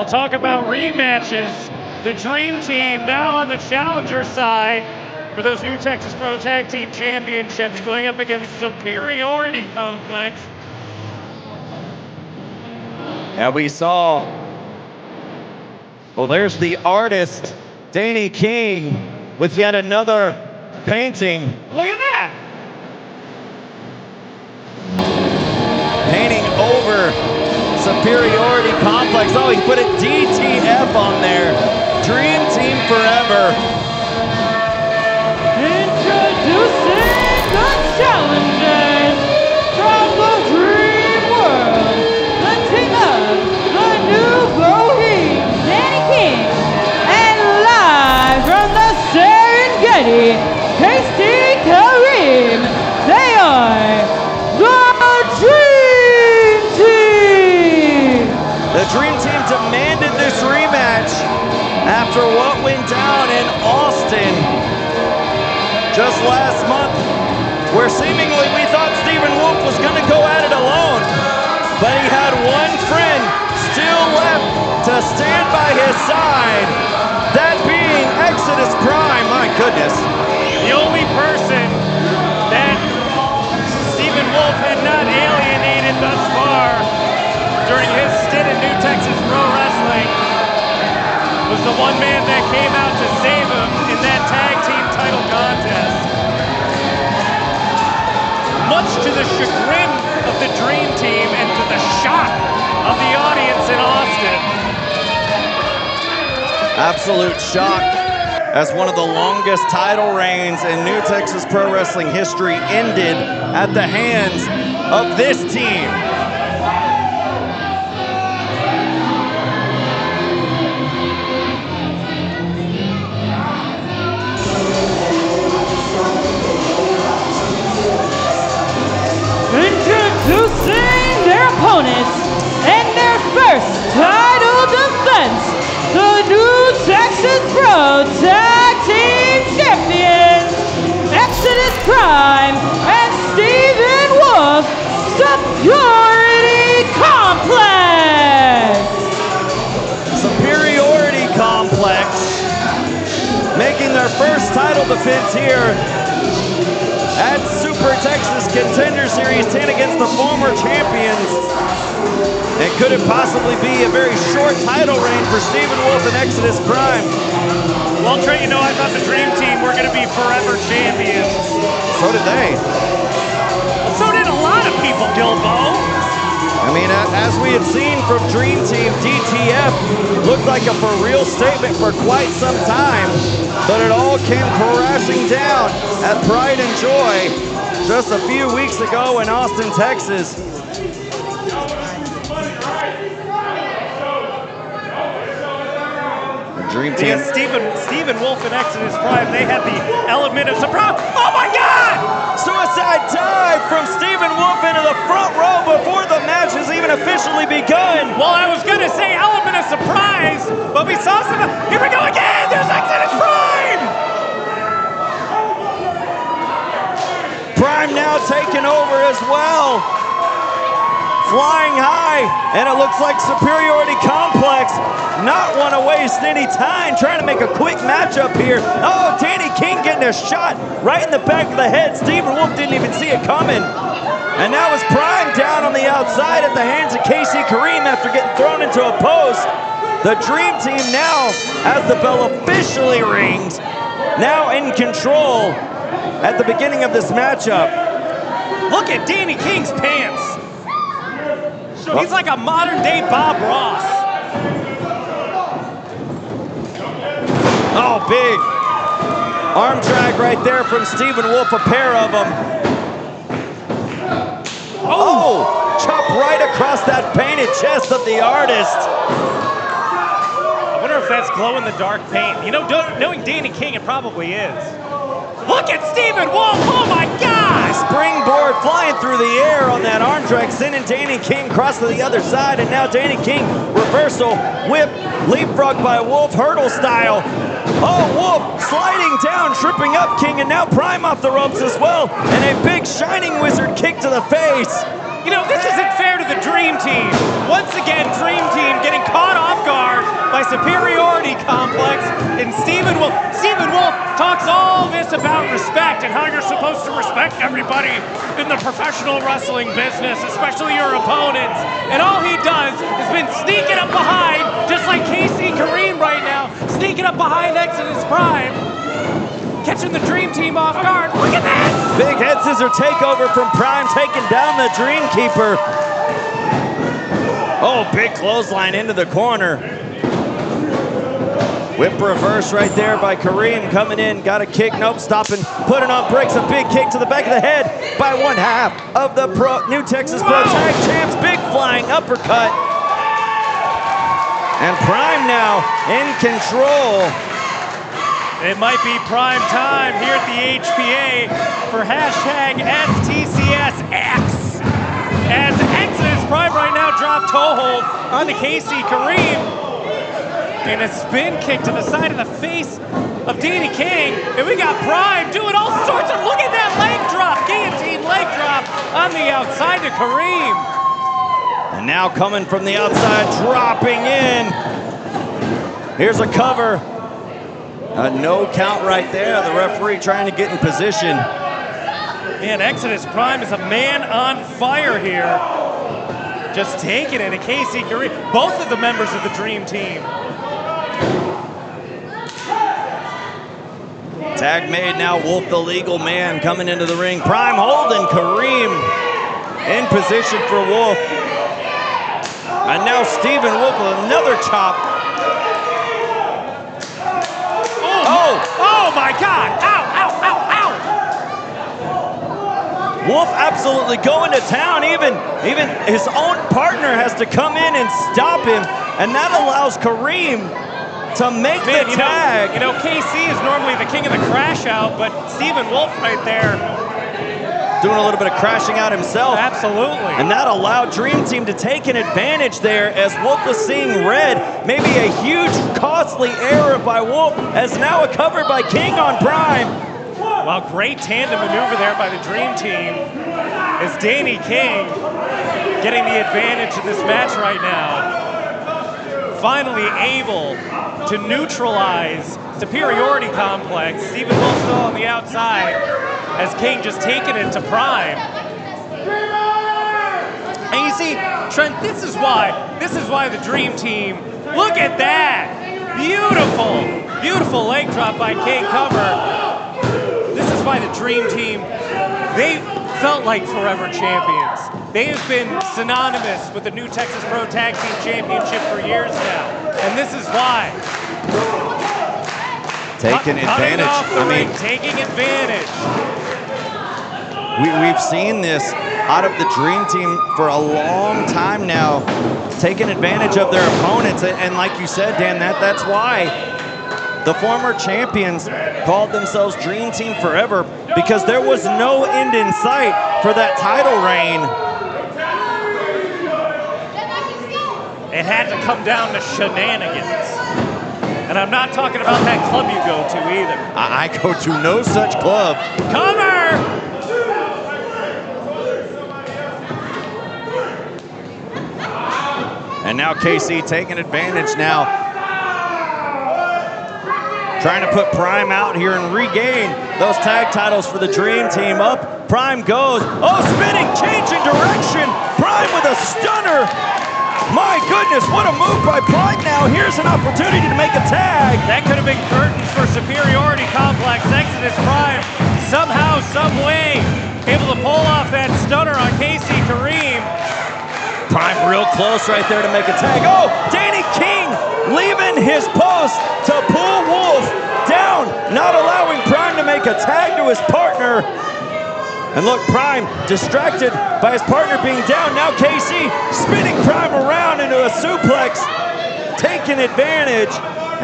talk about rematches. The Dream Team now on the challenger side for those New Texas Pro Tag Team Championships going up against Superiority Complex. And we saw, well, there's the artist, Danny King, with yet another painting. Look at that! Painting over Superiority Complex. Oh, he put a DTF on there. Dream Team forever. Introducing the challengers from the Dream World, the team of the New Boheme, Danny King, and live from the Serengeti, Casey Kareem. They are the Dream Team. The Dream Team demanded this rematch after what went down in Austin just last month, where seemingly we thought Stephen Wolf was going to go at it alone, but he had one friend still left to stand by his side, that being Exodus Prime. My goodness. The only person that Stephen Wolf had not alienated thus far during his stint in New Texas Pro Wrestling was the one man that came out to save him in that tag team title contest. Much to the chagrin of the Dream Team and to the shock of the audience in Austin. Absolute shock as one of the longest title reigns in New Texas Pro Wrestling history ended at the hands of this team. Introducing their opponents and their first title defense, the New Texas Pro Tag Team Champions, Exodus Prime and Stephen Wolf, Superiority Complex. Superiority Complex making their first title defense here at Super Texas Contender Series 10 against the former champions. And could it possibly be a very short title reign for Stephen Wolf and Exodus Prime? Well, Trey, you know, I thought the Dream Team were going to be forever champions. So did they. So did a lot of people, Gilbo. I mean, as we had seen from Dream Team, DTF looked like a for real statement for quite some time, but it all came crashing down at Pride and Joy just a few weeks ago in Austin, Texas. Dream Team. Yeah, Stephen Wolf and Exodus Prime, they had the element of surprise. Oh my God! Suicide dive from Stephen Wolf into the front row before the match has even officially begun. Well, I was gonna say element of surprise, but we saw some. Here we go again! There's Exodus Prime! Prime now taking over as well. Flying high, and it looks like Superiority Complex not want to waste any time trying to make a quick matchup here. Oh, Danny King getting a shot right in the back of the head. Stephen Wolf didn't even see it coming. And now is Prime down on the outside at the hands of Casey Kareem after getting thrown into a post. The Dream Team now, as the bell officially rings, now in control at the beginning of this matchup. Look at Danny King's pants. He's like a modern day Bob Ross. Oh, big arm drag right there from Stephen Wolf, a pair of them. Oh, chop right across that painted chest of the artist. I wonder if that's glow-in-the-dark paint. You know, knowing Danny King, it probably is. Look at Stephen Wolf! Oh my God! Springboard flying through the air on that arm drag, sending Danny King across to the other side, and now Danny King reversal whip, leapfrog by Wolf, hurdle style. Oh, Wolf sliding down, tripping up King, and now Prime off the ropes as well, and a big Shining Wizard kick to the face. You know, this isn't fair to the Dream Team. Once again, Dream Team getting caught off guard Superiority Complex, and Stephen Wolf talks all this about respect and how you're supposed to respect everybody in the professional wrestling business, especially your opponents. And all he does has been sneaking up behind, just like KC Kareem right now, sneaking up behind Exodus Prime, catching the Dream Team off guard. Look at that! Big head scissor takeover from Prime, taking down the Dream Keeper. Oh, big clothesline into the corner. Whip reverse right there by Kareem, coming in, got a kick, nope, stopping, putting on brakes, a big kick to the back of the head by one half of the New Texas Pro Tag Champs. Big flying uppercut. And Prime now in control. It might be prime time here at the HPA for hashtag STCSX. As Exodus Prime right now dropped toe hold on the KC Kareem. And a spin kick to the side of the face of Danny King. And we got Prime doing all sorts of, look at that leg drop, guillotine leg drop on the outside to Kareem. And now coming from the outside, dropping in. Here's a cover. A no count right there. The referee trying to get in position. Man, Exodus Prime is a man on fire here. Just taking it at KC Kareem. Both of the members of the Dream Team. Tag made now, Wolf the legal man coming into the ring. Prime holding Kareem in position for Wolf. And now Stephen Wolf with another chop. Oh my God, ow, ow, ow, ow. Wolf absolutely going to town. Even his own partner has to come in and stop him. And that allows Kareem to make the tag. You know, KC is normally the king of the crash out, but Stephen Wolf right there. Doing a little bit of crashing out himself. Absolutely. And that allowed Dream Team to take an advantage there as Wolf was seeing red. Maybe a huge, costly error by Wolf as now a cover by King on Prime. Well, great tandem maneuver there by the Dream Team as Danny King getting the advantage in this match right now. Finally able to neutralize Superiority Complex. Stephen Wolf still on the outside as King just taking it to Prime. And you see, Trent, this is why the Dream Team, look at that! Beautiful leg drop by King cover. This is why the Dream Team, they felt like forever champions. They have been synonymous with the New Texas Pro Tag Team Championship for years now. And this is why. Taking advantage. Taking advantage. We've seen this out of the Dream Team for a long time now, taking advantage of their opponents. And like you said, Dan, that's why the former champions called themselves Dream Team Forever, because there was no end in sight for that title reign. It had to come down to shenanigans. And I'm not talking about that club you go to either. I go to no such club. Cover! And now KC taking advantage now. Trying to put Prime out here and regain those tag titles for the Dream Team. Up, Prime goes. Oh, spinning, changing direction. Prime with a stunner. My goodness, what a move by Prime now. Here's an opportunity to make a tag. That could have been curtains for Superiority Complex. Exodus Prime, somehow, some way, able to pull off that stunner on KC Kareem. Prime real close right there to make a tag. Oh, Danny King leaving his post to pull Wolf down, not allowing Prime to make a tag to his partner. And look, Prime distracted by his partner being down. Now KC spinning Prime around into a suplex, taking advantage.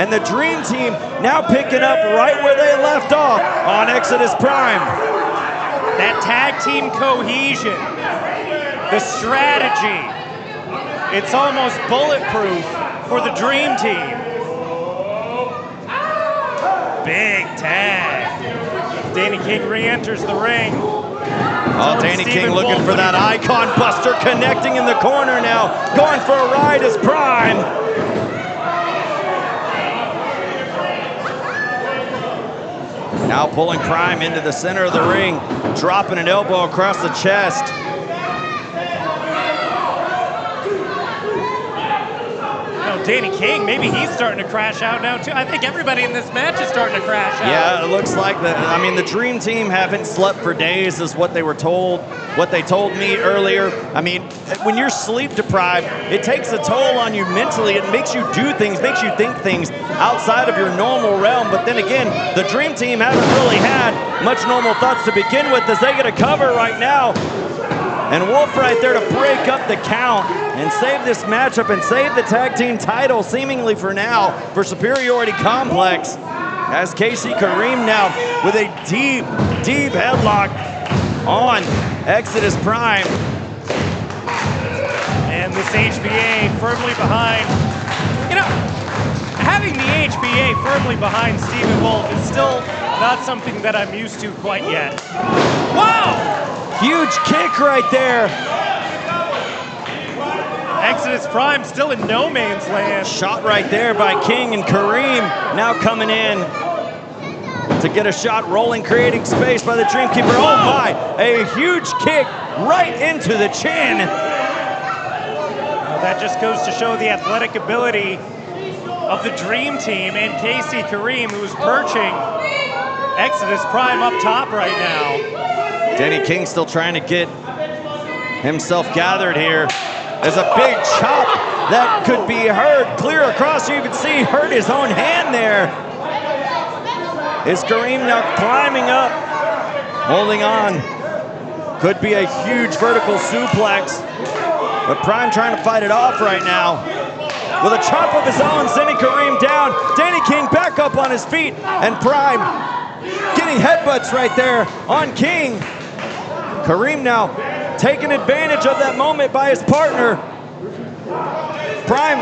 And the Dream Team now picking up right where they left off on Exodus Prime. That tag team cohesion, the strategy, it's almost bulletproof for the Dream Team. Big tag. Danny King re-enters the ring. Oh, Danny King looking for that icon buster, connecting in the corner now. Going for a ride is Prime. Now pulling Prime into the center of the ring, dropping an elbow across the chest. Danny King, maybe he's starting to crash out now too. I think everybody in this match is starting to crash out. Yeah, it looks like the Dream Team haven't slept for days is what they were told, what they told me earlier. I mean, when you're sleep deprived, it takes a toll on you mentally. It makes you do things, makes you think things outside of your normal realm. But then again, the Dream Team haven't really had much normal thoughts to begin with as they get a cover right now. And Wolf right there to break up the count and save this matchup and save the tag team title seemingly for now for Superiority Complex. As Casey Kareem now with a deep, deep headlock on Exodus Prime. And this HBA firmly behind. You know, having the HBA firmly behind Stephen Wolf is still not something that I'm used to quite yet. Wow! Huge kick right there. Exodus Prime still in no man's land. Shot right there by King and Kareem now coming in to get a shot rolling, creating space by the Dreamkeeper. Oh my, a huge kick right into the chin. Well, that just goes to show the athletic ability of the Dream Team and Casey Kareem, who's perching Exodus Prime up top right now. Danny King still trying to get himself gathered here. There's a big chop that could be heard clear across. You can see hurt his own hand there. Is Kareem now climbing up, holding on. Could be a huge vertical suplex, but Prime trying to fight it off right now. With a chop of his own, sending Kareem down. Danny King back up on his feet, and Prime getting headbutts right there on King. Kareem now taking advantage of that moment by his partner. Prime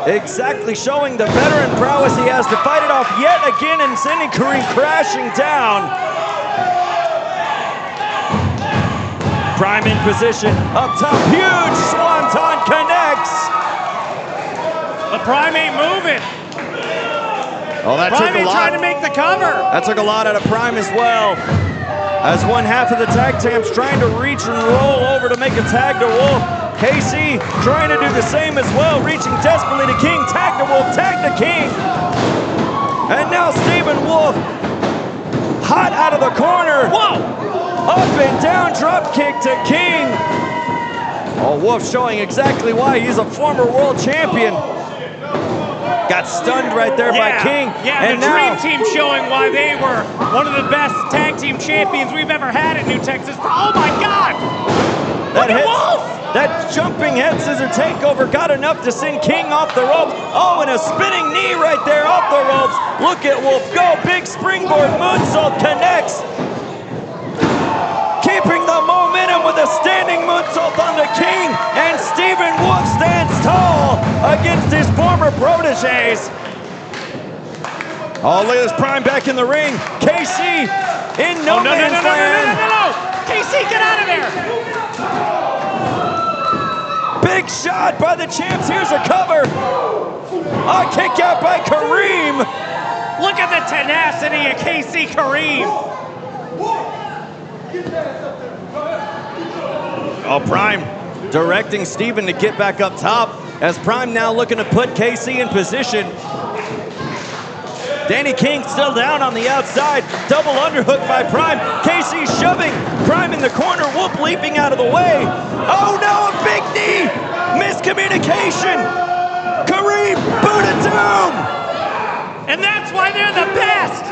exactly showing the veteran prowess he has to fight it off yet again and sending Kareem crashing down. Prime in position, up top, huge swanton connects. But Prime ain't moving. Oh, that Prime took a ain't lot. trying to make the cover. That took a lot out of Prime as well. As one half of the tag team's trying to reach and roll over to make a tag to Wolf. KC trying to do the same as well, reaching desperately to King. Tag to Wolf, tag to King. And now Stephen Wolf, hot out of the corner. Whoa! Up and down, drop kick to King. Oh, Wolf showing exactly why he's a former world champion. Got stunned right there by King. Yeah, and the Dream Team showing why they were one of the best tag team champions we've ever had at New Texas. Oh my God! Look at Wolf! That jumping head scissor takeover got enough to send King off the ropes. Oh, and a spinning knee right there off the ropes. Look at Wolf go. Big springboard moonsault connects. Keeping the momentum with a standing moonsault on the King, and Stephen Wolf stands tall against his former proteges. Oh, look at this Prime back in the ring. KC in no man's land. No. KC, get out of there. Big shot by the champs. Here's a cover. A kick out by Kareem. Look at the tenacity of KC Kareem. Oh, Prime directing Steven to get back up top as Prime now looking to put KC in position. Danny King still down on the outside. Double underhook by Prime. KC shoving Prime in the corner. Wolf leaping out of the way. Oh no, a big knee. Miscommunication. Kareem, boot of doom. And that's why they're the best.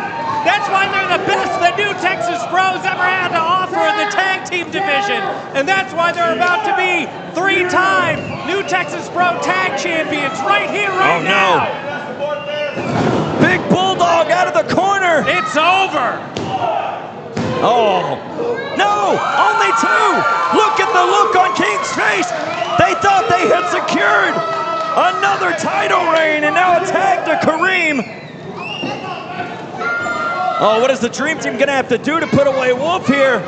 That's why they're the best the New Texas Pros ever had to offer in the tag team division. And that's why they're about to be 3-time New Texas Pro Tag Champions right here, right now. Big Bulldog out of the corner. It's over. Oh, no, only two. Look at the look on King's face. They thought they had secured another title reign, and now a tag to Kareem. Oh, what is the Dream Team gonna have to do to put away Wolf here?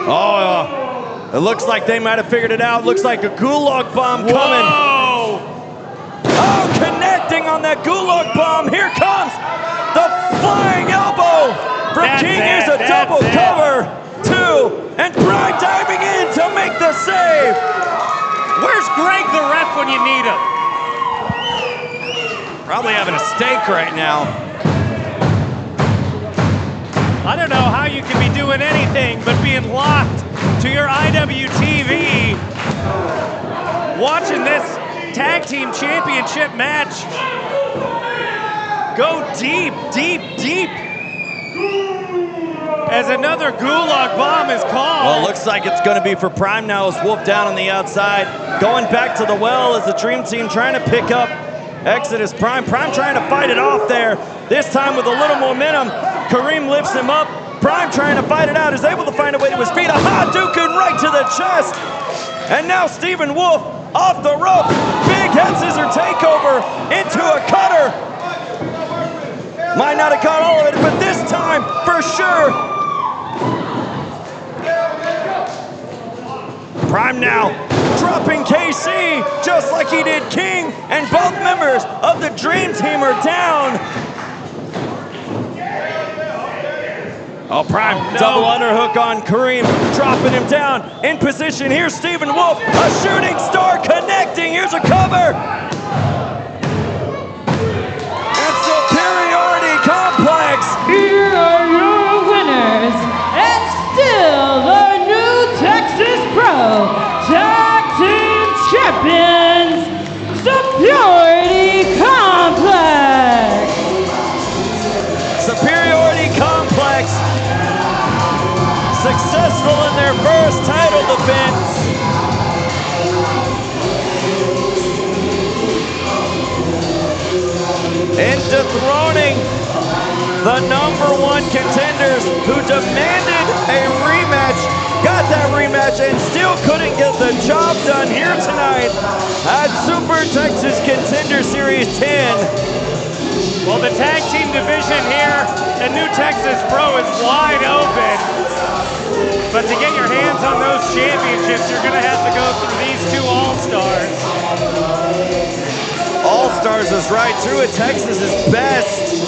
Oh, it looks like they might have figured it out. Looks like a Gulag bomb coming. Whoa! Oh, connecting on that Gulag bomb. Here comes the Flying elbow from King. Here's a double cover. 2, and Prime diving in to make the save. Where's Greg the ref when you need him? Probably having a steak right now. I don't know how you can be doing anything but being locked to your IWTV, watching this tag team championship match go deep, deep, deep as another gulag bomb is called. Well, it looks like it's going to be for Prime now as Wolf down on the outside. Going back to the well as the Dream Team trying to pick up Exodus Prime. Prime trying to fight it off there. This time with a little momentum. Kareem lifts him up. Prime trying to fight it out. Is able to find a way to his feet. A Hadouken right to the chest. And now Stephen Wolf off the rope. Big head scissor takeover into a cutter. Might not have caught all of it, but this time, for sure. Prime now dropping KC just like he did King, and both members of the Dream Team are down. Oh, Prime, double underhook on Kareem, dropping him down in position. Here's Stephen Wolf, a shooting star connecting. Here's a cover. And Superiority Complex. Here are your winners, and still the new Texas Pro Tag Team Champions, Superiority Complex. Superiority Complex, successful in their first title defense. And dethroning the #1 contenders who demanded a rematch, got that rematch and still couldn't get the job done here tonight at Super Texas Contender Series 10. Well, the tag team division here at New Texas Pro is wide open. But to get your hands on those championships, you're going to have to go through these two All-Stars. All-Stars is right, true at Texas's best.